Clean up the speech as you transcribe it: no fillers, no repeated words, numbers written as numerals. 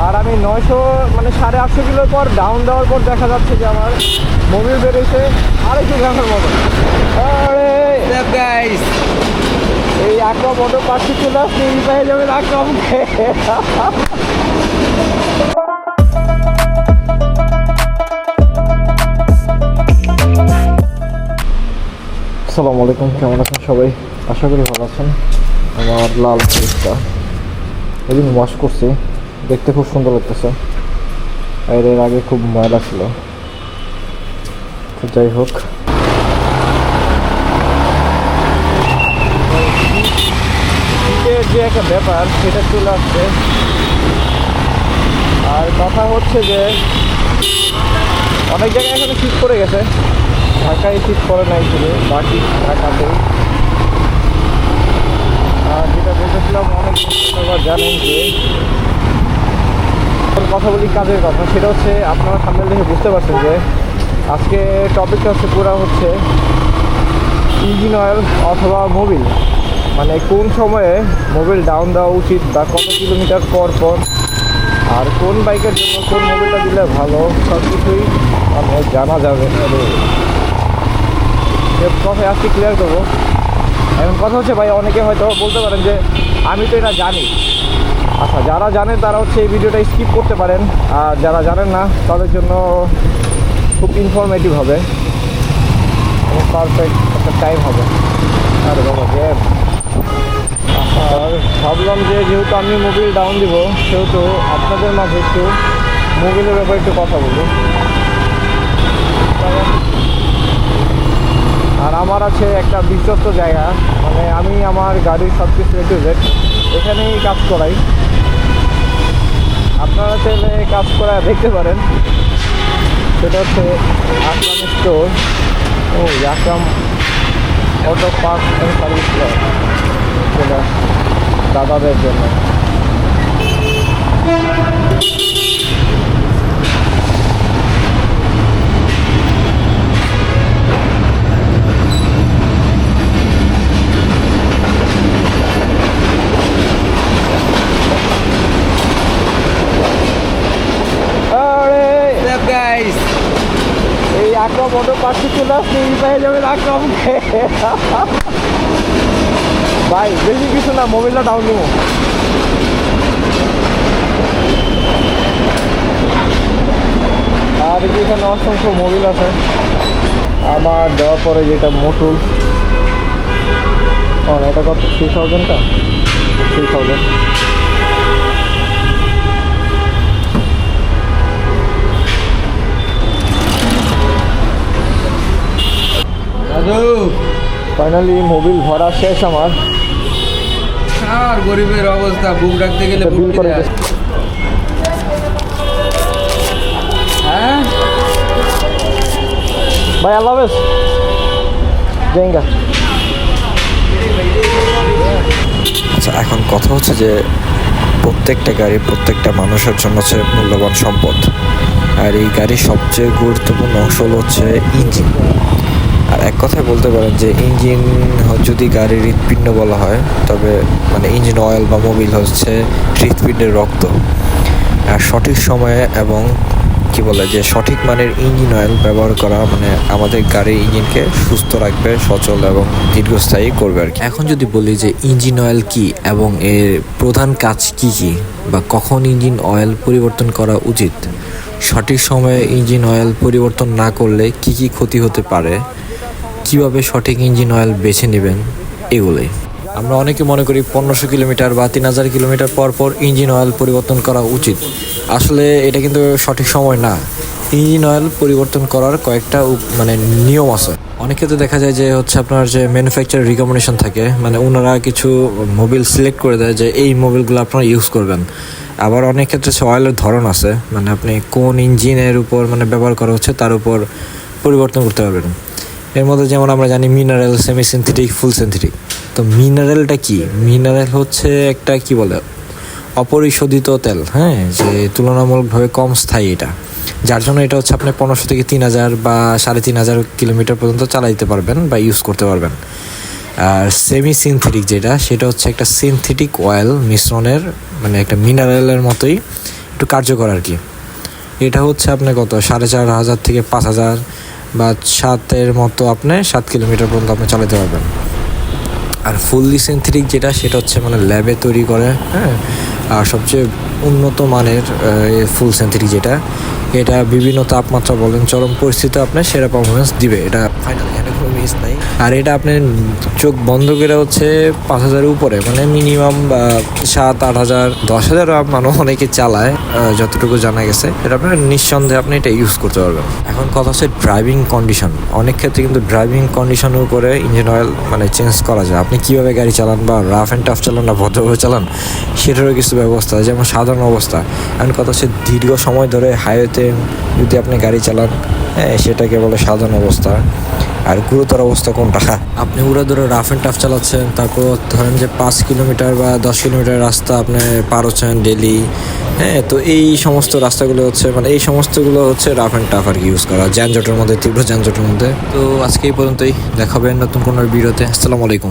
আর আমি 900 মানে 850 কিলোর পর ডাউন দেওয়ার পর দেখা যাচ্ছে যে আমার মোবিল বেরোইছে 250 গ্রামের মতো। আরে গাইস, এই আকরাম অটো পাশে চলে আসলে এই পেয়ে যাবেন আকরামকে। আসসালামু আলাইকুম, কেমন আছেন সবাই? আশা করি ভালো আছেন। আমার লাল ফ্রিজটা এদিন ওয়াশ করছি, দেখতে খুব সুন্দর লাগতেছে। আর এর আগে খুব ময়লা ছিল। তো যাই হোক, শীতের যে একটা ব্যাপার সেটা চলে আসছে। আর কথা হচ্ছে যে অনেক জায়গায় এখানে শীত পড়ে গেছে, ঢাকায় শীত পড়ে নাই শুধু, বাকি ঢাকাতেই। আর যেটা বলতেছিলাম, অনেক জানেন যে কথা বলি কাজের কথা, সেটা হচ্ছে আপনারা সামনে দেখে বুঝতে পারছেন যে আজকে টপিকটা হচ্ছে পুরা হচ্ছে ইঞ্জিন অয়েল অথবা মোবিল, মানে কোন সময়ে মোবিল ডাউন দেওয়া উচিত বা কত কিলোমিটার পর পর, আর কোন বাইকের জন্য কোন মোবিলটা দিলে ভালো, সব কিছুই মানে জানা যাবে। কথা আজকে ক্লিয়ার করবো। এখন কথা হচ্ছে ভাই, অনেকে হয়তো বলতে পারেন যে আমি তো এটা জানি। আচ্ছা, যারা জানেন তারা হচ্ছে এই ভিডিওটা স্কিপ করতে পারেন, আর যারা জানেন না তাদের জন্য খুব ইনফরমেটিভ হবে এবং পারফেক্ট একটা টাইম হবে। আর বাবা জ্যাম। আর ভাবলাম যে যেহেতু আমি মোবিল ডাউন দিব, সেহেতু আপনাদের মাঝে একটু মোবিলের ব্যাপারে একটু কথা বলি। আর আমার আছে একটা বিশ্বস্ত জায়গা, মানে আমি আমার গাড়ির সব কিছু এখানেই কাজ করাই। আপনারা চাইলে কাজ করা দেখতে পারেন। সেটা হচ্ছে আকরাম স্টোর ও Akram auto park and service club, সেটা দাদাদের জন্য। এই আকরাম অটো পাশে চলে আসলে এই পেয়ে যাবেন আকরামকে। ভাই বেশি কিছু না, মোবিলটা ডাউন দিব। আর এখানে অসংখ্য মোবিল আছে আমার দেওয়ার পরে, যেটা মোটুল এটা কত 3000টা 3000। ফাইনালি মোবিল ভরা শেষ আমার। আর গরিবের অবস্থা, বুক রাখতে গেলে বিল করে হ্যাঁ ভাই, আল্লাহ হাফেজ, জায়গা। আচ্ছা, এখন কথা হচ্ছে যে প্রত্যেকটা গাড়ি প্রত্যেকটা মানুষের জন্য হচ্ছে মূল্যবান সম্পদ। আর এই গাড়ির সবচেয়ে গুরুত্বপূর্ণ অংশ হচ্ছে ইঞ্জিন। আর এক কথায় বলতে পারেন যে ইঞ্জিন যদি গাড়ির হৃৎপিণ্ড বলা হয়, তবে মানে ইঞ্জিন অয়েল বা মোবিল হচ্ছে হৃৎপিণ্ডের রক্ত। আর সঠিক সময়ে এবং কি বলে যে সঠিক মানের ইঞ্জিন অয়েল ব্যবহার করা মানে আমাদের গাড়ির ইঞ্জিনকে সুস্থ রাখবে, সচল এবং দীর্ঘস্থায়ী করবে আর কি। এখন যদি বলি যে ইঞ্জিন অয়েল কি এবং এর প্রধান কাজ কি কি, বা কখন ইঞ্জিন অয়েল পরিবর্তন করা উচিত, সঠিক সময়ে ইঞ্জিন অয়েল পরিবর্তন না করলে কি কি ক্ষতি হতে পারে, কিভাবে সঠিক ইঞ্জিন অয়েল বেছে নেবেন, এগুলোই। আমরা অনেকে মনে করি 1500 কিলোমিটার বা 3000 কিলোমিটার পর পর ইঞ্জিন অয়েল পরিবর্তন করা উচিত। আসলে এটা কিন্তু সঠিক সময় না। ইঞ্জিন অয়েল পরিবর্তন করার কয়েকটা মানে নিয়ম আছে। অনেক ক্ষেত্রে দেখা যায় যে হচ্ছে আপনার যে ম্যানুফ্যাকচার রিকমেন্ডেশন থাকে, মানে ওনারা কিছু মোবিল সিলেক্ট করে দেয় যে এই মোবিলগুলো আপনারা ইউজ করবেন। আবার অনেক ক্ষেত্রে অয়েলের ধরন আছে, মানে আপনি কোন ইঞ্জিনের উপর মানে ব্যবহার করা হচ্ছে তার উপর পরিবর্তন করতে পারবেন। এর মধ্যে যেমন আমরা জানি মিনারেল, সেমি সিনথেটিক, ফুল সিনথেটিক। তো মিনারেলটা কি? মিনারেল হচ্ছে একটা কি বলে অপরিশোধিত তেল, হ্যাঁ, যে তুলনামূলকভাবে কম স্থায়ী এটা, যার জন্য এটা হচ্ছে আপনি 1500 থেকে 3000 বা 3500 কিলোমিটার পর্যন্ত চালাইতে পারবেন বা ইউজ করতে পারবেন। আর সেমি সিনথেটিক যেটা, সেটা হচ্ছে একটা সিনথেটিক অয়েল মিশ্রণের, মানে একটা মিনারেলের মতোই একটু কার্যকর আর কি। এটা হচ্ছে আপনার কত 4,500 থেকে 5,000 বা 7-এর মতো আপনি 7 কিলোমিটার পর্যন্ত আপনি চালাতে পারবেন। আর ফুললি সিনথেটিক যেটা সেটা হচ্ছে মানে ল্যাবে তৈরি করে, হ্যাঁ। আর সবচেয়ে উন্নত মানের ফুল সিনথেটিক যেটা, এটা বিভিন্ন তাপমাত্রা বলেন চরম পরিস্থিতিতে আপনার সেরা পারফরমেন্স দিবে, এটা ফাইনাল, এটা কোনো মিস নাই। আর এটা আপনি চোখ বন্ধ করে হচ্ছে 5,000-এর উপরে, মানে মিনিমাম 7-8,000 10,000 মানুষ অনেকে চালায়, যতটুকু জানা গেছে। এটা আপনার নিঃসন্দেহে আপনি এটা ইউজ করতে পারবেন। এখন কথা হচ্ছে ড্রাইভিং কন্ডিশন। অনেক ক্ষেত্রে কিন্তু ড্রাইভিং কন্ডিশনের উপরে ইঞ্জিন অয়েল মানে চেঞ্জ করা যায়। আপনি কীভাবে গাড়ি চালান বা রাফ অ্যান্ড টাফ চালান না ভদ্রভাবে চালান, সেটারও কিছু ব্যবস্থা, যেমন সাধারণ অবস্থা। এখন কথা হচ্ছে দীর্ঘ সময় ধরে হাইওয়েতে যদি আপনি গাড়ি চালান, হ্যাঁ, সেটাকে বলে সাধারণ অবস্থা। আর গুরুতর অবস্থা কোনটা, আপনি উড়া ধরে রাফ অ্যান্ড টাফ চালাচ্ছেন, তারপর ধরেন যে 5 কিলোমিটার বা 10 কিলোমিটার রাস্তা আপনি পার হচ্ছেন ডেলি, হ্যাঁ। তো এই সমস্ত রাস্তাগুলো হচ্ছে মানে এই সমস্তগুলো হচ্ছে রাফ অ্যান্ড টাফ আর কি ইউজ করা, যানজটের মধ্যে, তীব্র যানজটের মধ্যে। তো আজকে এই পর্যন্তই, দেখাবেন নতুন কোনো ভিডিওতে। আসসালামু আলাইকুম।